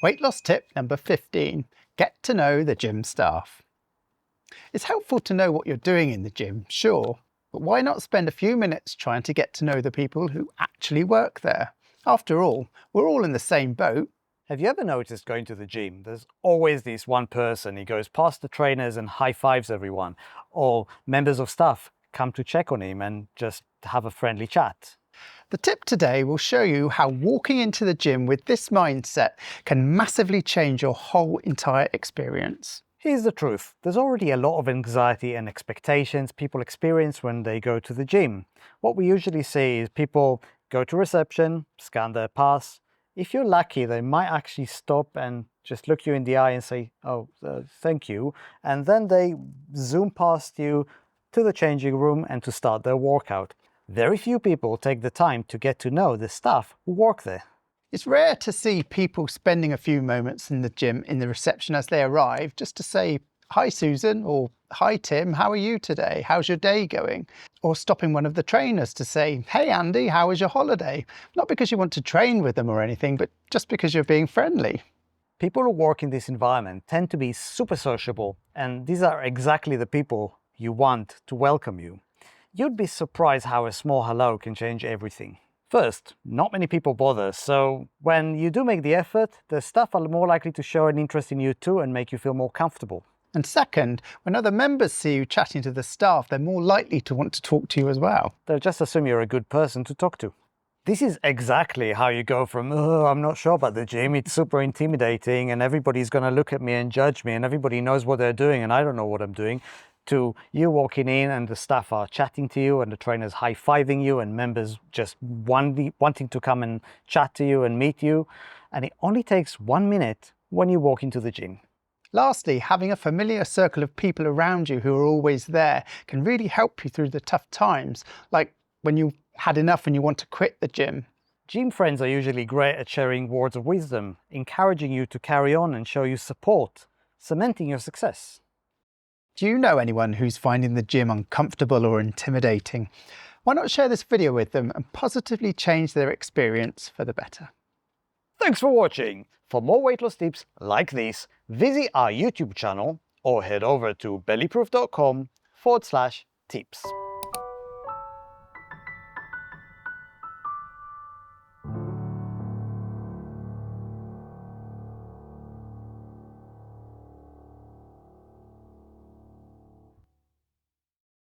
Weight loss tip number 15, get to know the gym staff. It's helpful to know what you're doing in the gym, sure, but why not spend a few minutes trying to get to know the people who actually work there? After all, we're all in the same boat. Have you ever noticed going to the gym, there's always this one person, he goes past the trainers and high fives everyone, or members of staff come to check on him and just have a friendly chat. The tip today will show you how walking into the gym with this mindset can massively change your whole entire experience. Here's the truth, there's already a lot of anxiety and expectations people experience when they go to the gym. What we usually see is people go to reception, scan their pass. If you're lucky, they might actually stop and just look you in the eye and say, thank you. And then they zoom past you to the changing room and to start their workout. Very few people take the time to get to know the staff who work there. It's rare to see people spending a few moments in the gym in the reception as they arrive just to say, hi Susan, or hi Tim, how are you today? How's your day going? Or stopping one of the trainers to say, hey Andy, how was your holiday? Not because you want to train with them or anything, but just because you're being friendly. People who work in this environment tend to be super sociable, and these are exactly the people you want to welcome you. You'd be surprised how a small hello can change everything. First, not many people bother, so when you do make the effort, the staff are more likely to show an interest in you too and make you feel more comfortable. And second, when other members see you chatting to the staff, they're more likely to want to talk to you as well. They'll just assume you're a good person to talk to. This is exactly how you go from, oh, I'm not sure about the gym, it's super intimidating and everybody's going to look at me and judge me and everybody knows what they're doing and I don't know what I'm doing, to you walking in and the staff are chatting to you and the trainers high-fiving you and members just wanting to come and chat to you and meet you. And it only takes 1 minute when you walk into the gym. Lastly, having a familiar circle of people around you who are always there can really help you through the tough times, like when you've had enough and you want to quit the gym. Gym friends are usually great at sharing words of wisdom, encouraging you to carry on and show you support, cementing your success. Do you know anyone who's finding the gym uncomfortable or intimidating? Why not share this video with them and positively change their experience for the better? Thanks for watching. For more weight loss tips like this, visit our YouTube channel or head over to bellyproof.com/tips.